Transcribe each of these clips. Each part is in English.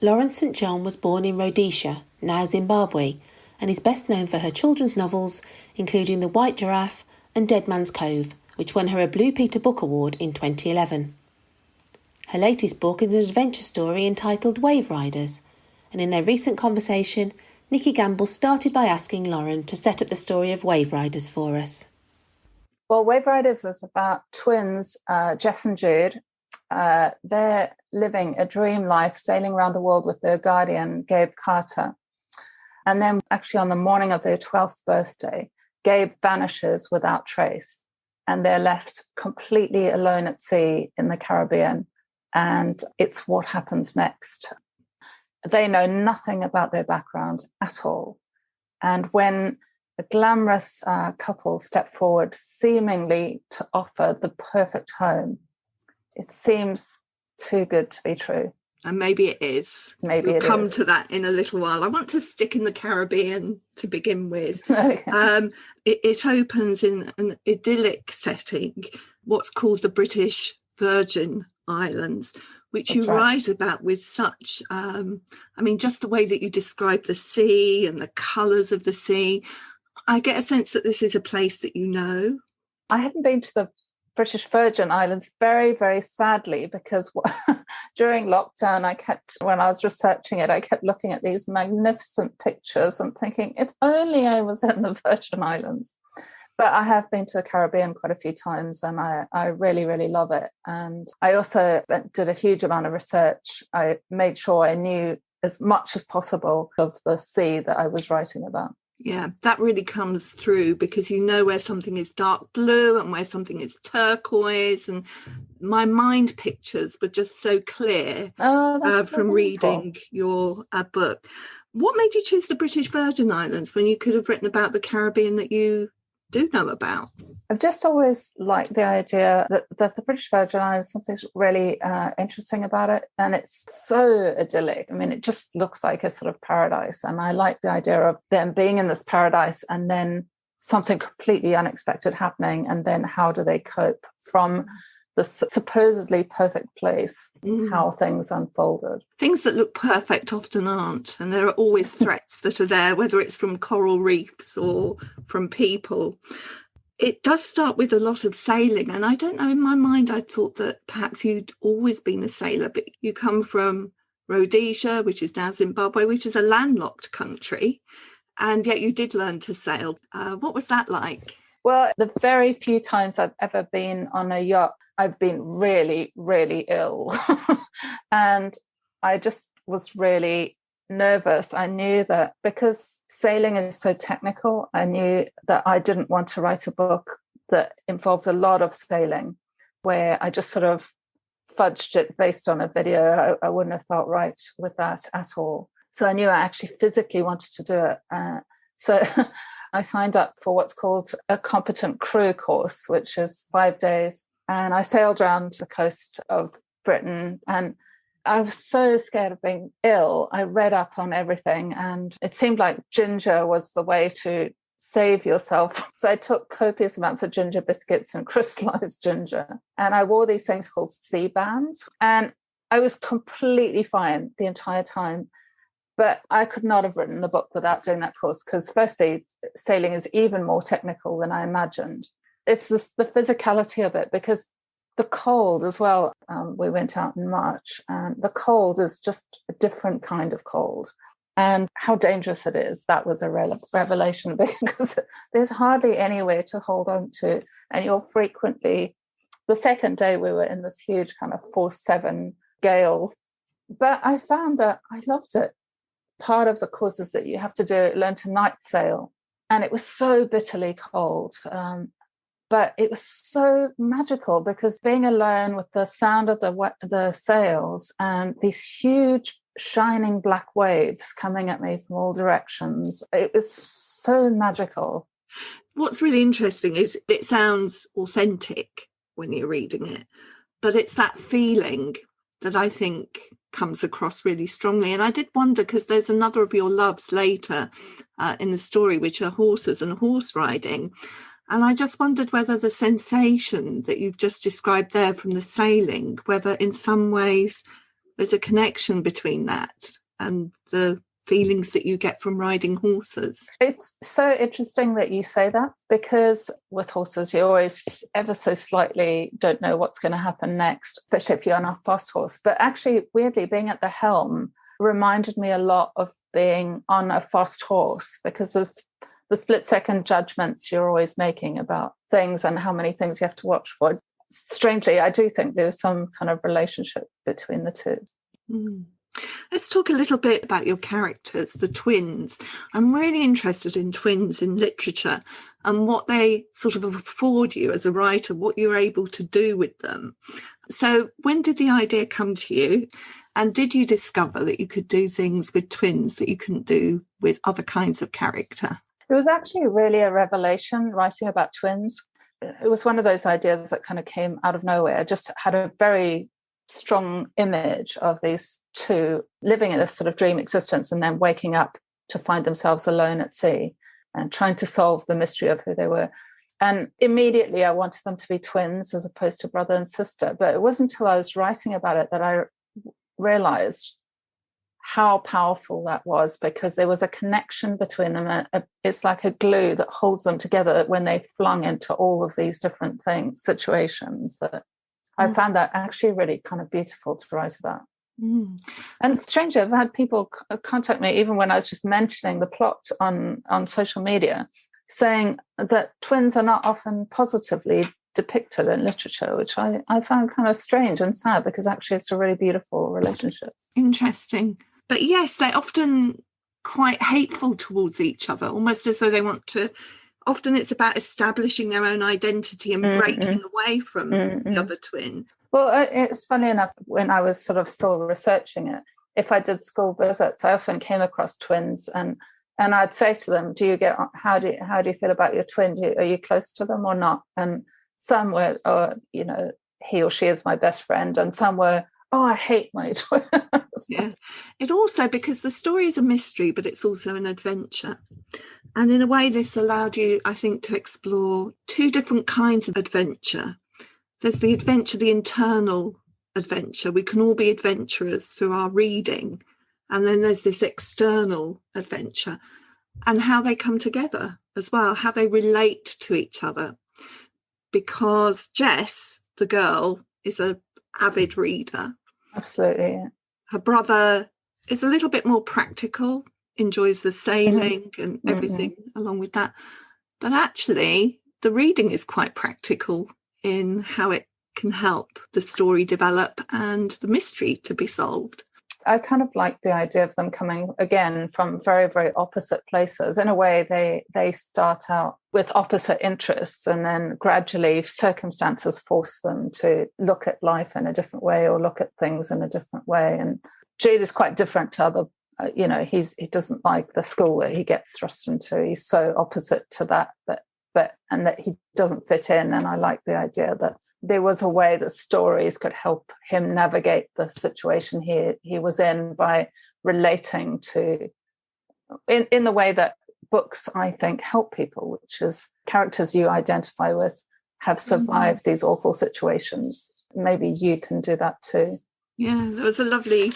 Lawrence St John was born in Rhodesia, now Zimbabwe, and is best known for her children's novels, including The White Giraffe and Dead Man's Cove, which won her a Blue Peter Book Award in 2011. Her latest book is an adventure story entitled Wave Riders, and in their recent conversation, Nikki Gamble started by asking Lauren to set up the story of Wave Riders for us. Well, Wave Riders is about twins, Jess and Jude. They're living a dream life, sailing around the world with their guardian, Gabe Carter. And then actually on the morning of their 12th birthday, Gabe vanishes without trace. And they're left completely alone at sea in the Caribbean. And it's what happens next. They know nothing about their background at all. And when a glamorous couple step forward, seemingly to offer the perfect home, it seems too good to be true. And maybe it is. Maybe we'll come to that in a little while. I want to stick in the Caribbean to begin with. Okay. It opens in an idyllic setting, what's called the British Virgin Islands, which That's you right. write about with such, just the way that you describe the sea and the colours of the sea. I get a sense that this is a place that you know. I haven't been to the British Virgin Islands very, very sadly, because during lockdown, when I was researching it, I kept looking at these magnificent pictures and thinking, if only I was in the Virgin Islands. But I have been to the Caribbean quite a few times, and I really, really love it. And I also did a huge amount of research. I made sure I knew as much as possible of the sea that I was writing about. Yeah, that really comes through, because you know where something is dark blue and where something is turquoise, and my mind pictures were just so clear from reading your book. What made you choose the British Virgin Islands when you could have written about the Caribbean that you do know about? I've just always liked the idea that the British Virgin Islands, something's really interesting about it, and it's so idyllic. I mean, it just looks like a sort of paradise, and I like the idea of them being in this paradise and then something completely unexpected happening, and then how do they cope from the supposedly perfect place, how things unfolded. Things that look perfect often aren't, and there are always threats that are there, whether it's from coral reefs or from people. It does start with a lot of sailing, and I don't know, in my mind I thought that perhaps you'd always been a sailor, but you come from Rhodesia, which is now Zimbabwe, which is a landlocked country, and yet you did learn to sail. What was that like? Well, the very few times I've ever been on a yacht, I've been really, really ill. And I just was really nervous. I knew that because sailing is so technical, I knew that I didn't want to write a book that involves a lot of sailing, where I just sort of fudged it based on a video. I wouldn't have felt right with that at all. So I knew I actually physically wanted to do it. So I signed up for what's called a competent crew course, which is 5 days. And I sailed around the coast of Britain, and I was so scared of being ill. I read up on everything, and it seemed like ginger was the way to save yourself. So I took copious amounts of ginger biscuits and crystallized ginger. And I wore these things called sea bands. And I was completely fine the entire time. But I could not have written the book without doing that course, because firstly, sailing is even more technical than I imagined. It's the physicality of it, because the cold as well. We went out in March, and the cold is just a different kind of cold. And how dangerous it is, that was a revelation, because there's hardly anywhere to hold on to. And you're frequently, the second day we were in this huge kind of 4-7 gale. But I found that I loved it. Part of the course is that you have to learn to night sail. And it was so bitterly cold. But it was so magical, because being alone with the sound of the sails and these huge shining black waves coming at me from all directions, it was so magical. What's really interesting is it sounds authentic when you're reading it, but it's that feeling that I think comes across really strongly. And I did wonder, because there's another of your loves later in the story, which are horses and horse riding. And I just wondered whether the sensation that you've just described there from the sailing, whether in some ways there's a connection between that and the feelings that you get from riding horses. It's so interesting that you say that, because with horses you always ever so slightly don't know what's going to happen next, especially if you're on a fast horse. But actually, weirdly, being at the helm reminded me a lot of being on a fast horse, because there's the split-second judgments you're always making about things and how many things you have to watch for. Strangely, I do think there's some kind of relationship between the two. Let's talk a little bit about your characters, the twins. I'm really interested in twins in literature and what they sort of afford you as a writer, what you're able to do with them. So when did the idea come to you? And did you discover that you could do things with twins that you couldn't do with other kinds of character? It was actually really a revelation writing about twins. It was one of those ideas that kind of came out of nowhere. I just had a very strong image of these two living in this sort of dream existence and then waking up to find themselves alone at sea and trying to solve the mystery of who they were. And immediately I wanted them to be twins as opposed to brother and sister. But it wasn't until I was writing about it that I realized how powerful that was, because there was a connection between them. It's like a glue that holds them together when they flung into all of these different situations. That I found that actually really kind of beautiful to write about. And strangely, I've had people contact me, even when I was just mentioning the plot on social media, saying that twins are not often positively depicted in literature, which I found kind of strange and sad, because actually it's a really beautiful relationship. Interesting. But yes, they're often quite hateful towards each other, almost as though they want to. Often it's about establishing their own identity and breaking away from the other twin. Well, it's funny enough, when I was sort of still researching it, if I did school visits, I often came across twins, and I'd say to them, how do you feel about your twin? Are you close to them or not? And some were, he or she is my best friend, and some were, I hate my twins. Yeah. It also, because the story is a mystery, but it's also an adventure. And in a way, this allowed you, I think, to explore two different kinds of adventure. There's the adventure, the internal adventure. We can all be adventurers through our reading. And then there's this external adventure, and how they come together as well, how they relate to each other. Because Jess, the girl, is an avid reader. Absolutely. Yeah. Her brother is a little bit more practical, enjoys the sailing and everything along with that. But actually, the reading is quite practical in how it can help the story develop and the mystery to be solved. I kind of like the idea of them coming, again, from very, very opposite places. In a way, they start out with opposite interests, and then gradually circumstances force them to look at life in a different way or look at things in a different way. And Jude is quite different to other, he doesn't like the school that he gets thrust into. He's so opposite to that, and that he doesn't fit in. And I like the idea that there was a way that stories could help him navigate the situation he was in by relating to, in the way that books, I think, help people, which is characters you identify with have survived these awful situations. Maybe you can do that too. Yeah, there was a lovely,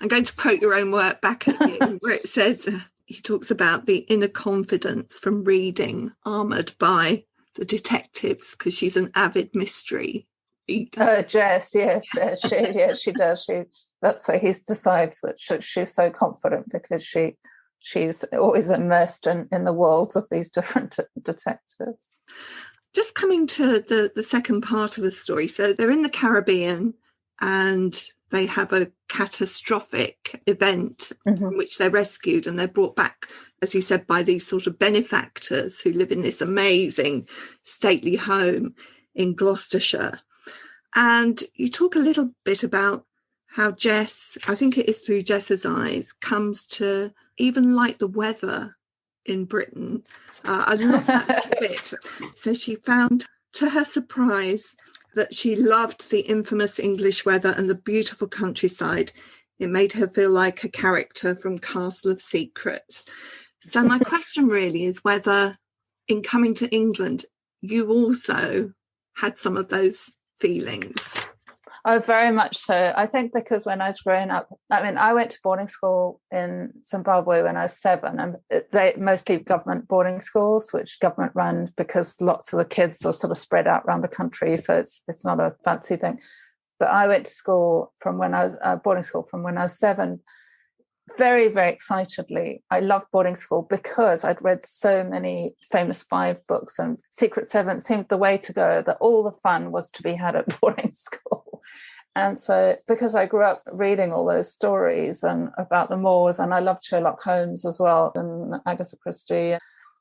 I'm going to quote your own work back at you, where it says, he talks about the inner confidence from reading, armoured by the detectives, because she's an avid mystery reader. Jess, yes, she does. That's why he decides that she's so confident, because she's always immersed in the worlds of these different detectives. Just coming to the second part of the story. So they're in the Caribbean and they have a catastrophic event from which they're rescued, and they're brought back, as you said, by these sort of benefactors who live in this amazing stately home in Gloucestershire. And you talk a little bit about how Jess, I think it is through Jess's eyes, comes to even like the weather in Britain. I love that bit. So she found, to her surprise, that she loved the infamous English weather and the beautiful countryside. It made her feel like a character from Castle of Secrets. So my question really is whether, in coming to England, you also had some of those feelings. Oh, very much so. I think because when I was growing up, I mean, I went to boarding school in Zimbabwe when I was 7, and they mostly government boarding schools, which government run because lots of the kids are sort of spread out around the country. So it's not a fancy thing. But I went to school from when I was boarding school from when I was 7. Very, very excitedly. I loved boarding school because I'd read so many Famous 5 books, and Secret 7 seemed the way to go, that all the fun was to be had at boarding school. And so because I grew up reading all those stories and about the Moors, and I loved Sherlock Holmes as well and Agatha Christie,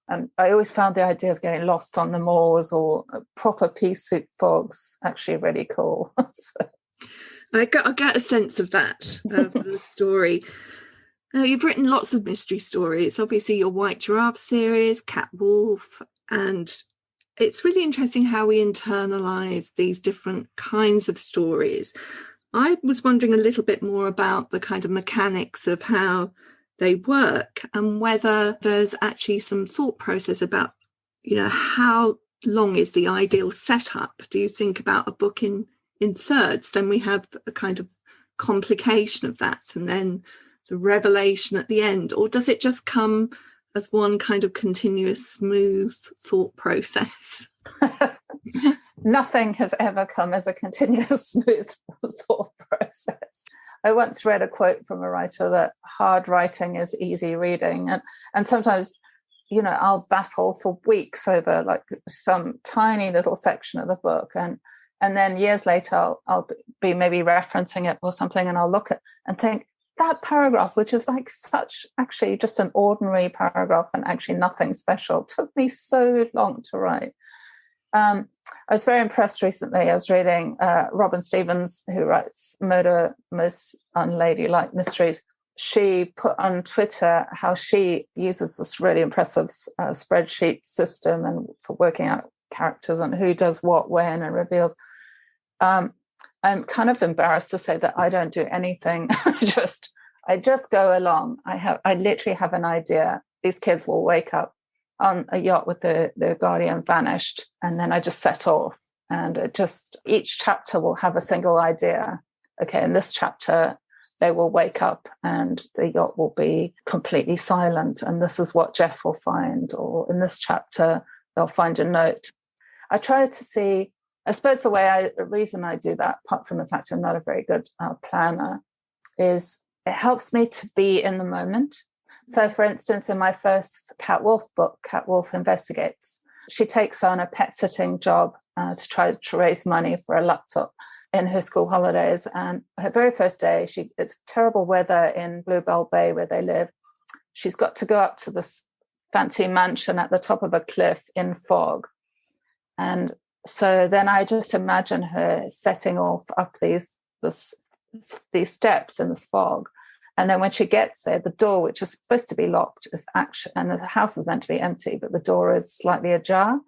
and I always found the idea of getting lost on the moors or proper pea soup fogs actually really cool. So. I get a sense of that, of the story. Now, you've written lots of mystery stories, obviously your White Giraffe series, Cat Wolf, and it's really interesting how we internalise these different kinds of stories. I was wondering a little bit more about the kind of mechanics of how they work and whether there's actually some thought process about, how long is the ideal setup? Do you think about a book in thirds? Then we have a kind of complication of that, and then the revelation at the end, or does it just come as one kind of continuous smooth thought process? Nothing has ever come as a continuous smooth thought process. I once read a quote from a writer that hard writing is easy reading, and sometimes I'll battle for weeks over like some tiny little section of the book, and then years later I'll be maybe referencing it or something, and I'll look at and think, that paragraph, which is like such actually just an ordinary paragraph and actually nothing special, took me so long to write. I was very impressed recently. I was reading Robin Stevens, who writes Murder Most Unladylike Mysteries. She put on Twitter how she uses this really impressive spreadsheet system and for working out characters and who does what, when, and reveals. I'm kind of embarrassed to say that I don't do anything. I just go along. I literally have an idea. These kids will wake up on a yacht with their guardian vanished, and then I just set off. And each chapter will have a single idea. Okay, in this chapter, they will wake up and the yacht will be completely silent, and this is what Jess will find. Or in this chapter, they'll find a note. I try to see. I suppose the reason I do that, apart from the fact I'm not a very good planner, is it helps me to be in the moment. So, for instance, in my first Cat Wolf book, Cat Wolf Investigates, she takes on a pet sitting job to try to raise money for a laptop in her school holidays. And her very first day, it's terrible weather in Bluebell Bay where they live. She's got to go up to this fancy mansion at the top of a cliff in fog. And so then I just imagine her setting off up these steps in this fog. And then when she gets there, the door, which is supposed to be locked, is actually, and the house is meant to be empty, but the door is slightly ajar.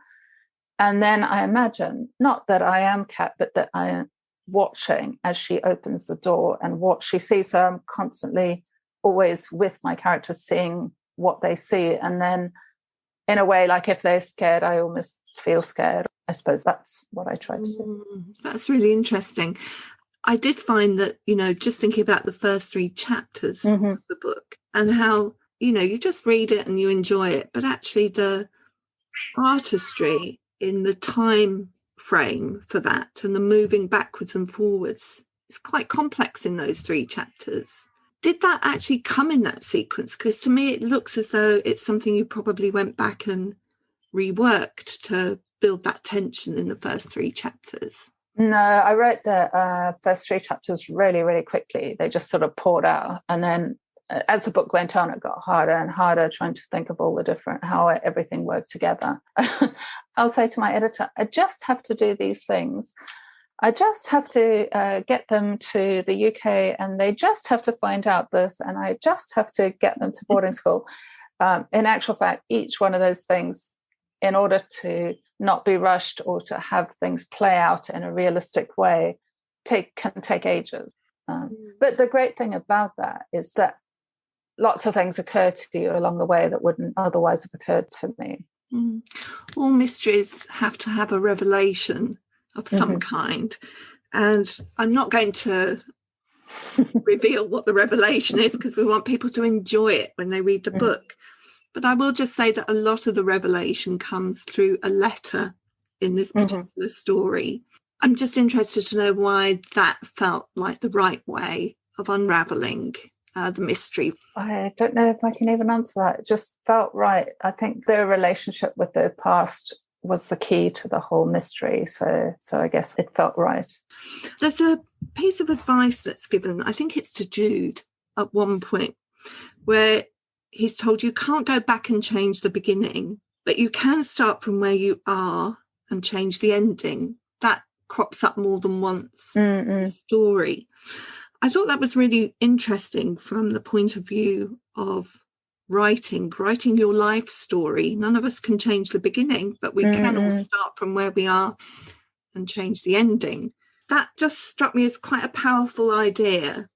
And then I imagine, not that I am Cat, but that I am watching as she opens the door and what she sees. So I'm constantly always with my characters seeing what they see. And then in a way, like if they're scared, I almost feel scared. I suppose that's what I try to do. That's really interesting. I did find that, just thinking about the first 3 chapters of the book and how, you just read it and you enjoy it, but actually the artistry in the time frame for that and the moving backwards and forwards is quite complex in those 3 chapters. Did that actually come in that sequence? Because to me, it looks as though it's something you probably went back and reworked to build that tension in the first 3 chapters. No, I wrote the first 3 chapters really, really quickly. They just sort of poured out. And then as the book went on, it got harder and harder trying to think of all the different, how everything worked together. I'll say to my editor, I just have to do these things. I just have to get them to the UK and they just have to find out this, and I just have to get them to boarding school. In actual fact, each one of those things, in order to not be rushed or to have things play out in a realistic way, can take ages. But the great thing about that is that lots of things occur to you along the way that wouldn't otherwise have occurred to me. All mysteries have to have a revelation of some kind. And I'm not going to reveal what the revelation is because we want people to enjoy it when they read the book. But I will just say that a lot of the revelation comes through a letter in this particular story. I'm just interested to know why that felt like the right way of unravelling the mystery. I don't know if I can even answer that. It just felt right. I think their relationship with their past was the key to the whole mystery. So I guess it felt right. There's a piece of advice that's given, I think it's to Jude at one point, where he's told you can't go back and change the beginning, but you can start from where you are and change the ending. That crops up more than once in the story. I thought that was really interesting from the point of view of writing your life story. None of us can change the beginning, but we can all start from where we are and change the ending. That just struck me as quite a powerful idea.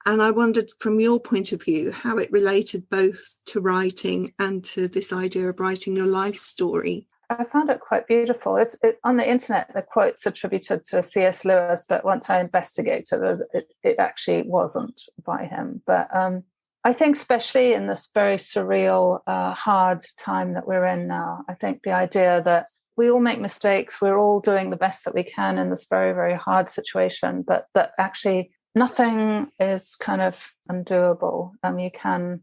And I wondered from your point of view how it related both to writing and to this idea of writing your life story. I found it quite beautiful. On the internet, the quote's attributed to C.S. Lewis, but once I investigated it actually wasn't by him. But I think especially in this very surreal, hard time that we're in now, I think the idea that we all make mistakes, we're all doing the best that we can in this very, very hard situation, but that actually nothing is kind of undoable. You can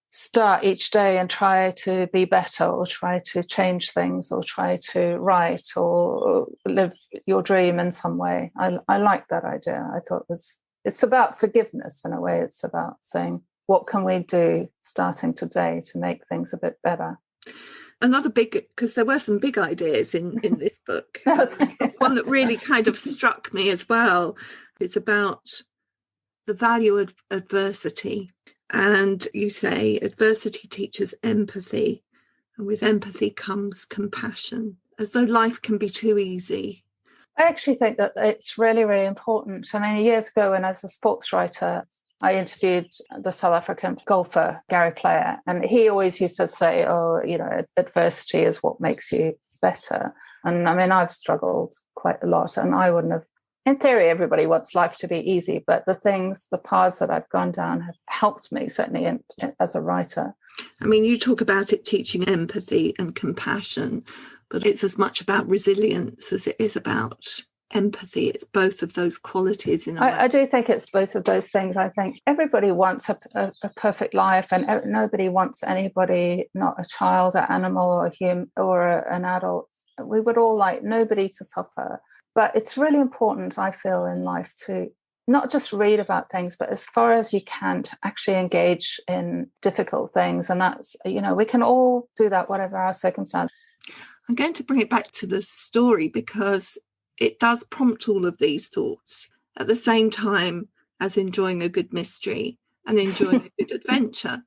start each day and try to be better or try to change things or try to write or live your dream in some way. I like that idea. I thought it's about forgiveness in a way. It's about saying, what can we do starting today to make things a bit better? Another big, because there were some big ideas in this book. One that really kind of struck me as well is about the value of adversity. And you say adversity teaches empathy, and with empathy comes compassion, as though life can be too easy. I actually think that it's really, really important. I mean, years ago when I was a sports writer, I interviewed the South African golfer, Gary Player, and he always used to say, adversity is what makes you better. And I mean, I've struggled quite a lot, and I wouldn't have. In theory, everybody wants life to be easy, but the paths that I've gone down have helped me, certainly as a writer. I mean, you talk about it teaching empathy and compassion, but it's as much about resilience as it is about empathy. It's both of those qualities in a way. I do think it's both of those things. I think everybody wants a perfect life, and nobody wants anybody, not a child, an animal, or a human, or an adult. We would all like nobody to suffer. But it's really important, I feel, in life to not just read about things, but as far as you can to actually engage in difficult things. And that's, we can all do that, whatever our circumstance. I'm going to bring it back to the story because it does prompt all of these thoughts at the same time as enjoying a good mystery and enjoying a good adventure.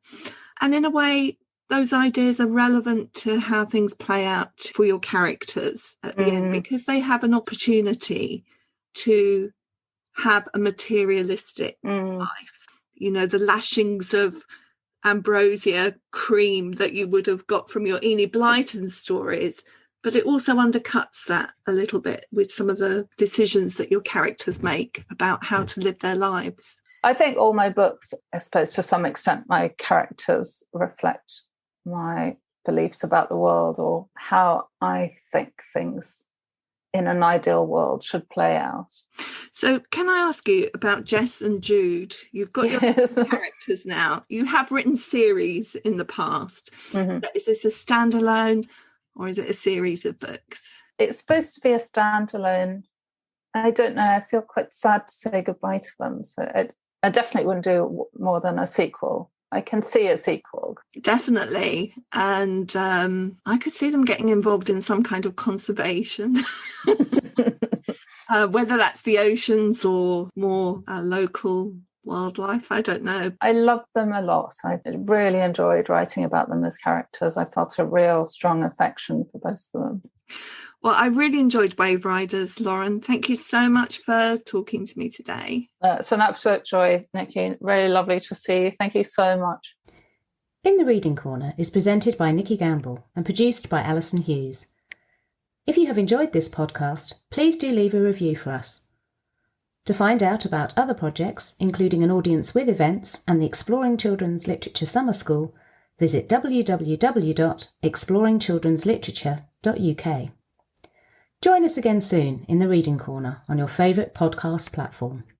And in a way, those ideas are relevant to how things play out for your characters at the end, because they have an opportunity to have a materialistic life. The lashings of ambrosia cream that you would have got from your Enid Blyton stories, but it also undercuts that a little bit with some of the decisions that your characters make about how to live their lives. I think all my books, I suppose to some extent, my characters reflect my beliefs about the world or how I think things in an ideal world should play out. So can I ask you about Jess and Jude? You've got your characters now. You have written series in the past. Is this a standalone or is it a series of books? It's supposed to be a standalone. I don't know. I feel quite sad to say goodbye to them. So I definitely wouldn't do more than a sequel. I can see a sequel. Definitely. And I could see them getting involved in some kind of conservation, whether that's the oceans or more local wildlife. I don't know. I love them a lot. I really enjoyed writing about them as characters. I felt a real strong affection for both of them. Well, I really enjoyed Wave Riders, Lauren. Thank you so much for talking to me today. It's an absolute joy, Nikki. Really lovely to see you. Thank you so much. In the Reading Corner is presented by Nikki Gamble and produced by Alison Hughes. If you have enjoyed this podcast, please do leave a review for us. To find out about other projects, including an audience with events and the Exploring Children's Literature Summer School, visit www.exploringchildrensliterature.uk. Join us again soon in the Reading Corner on your favourite podcast platform.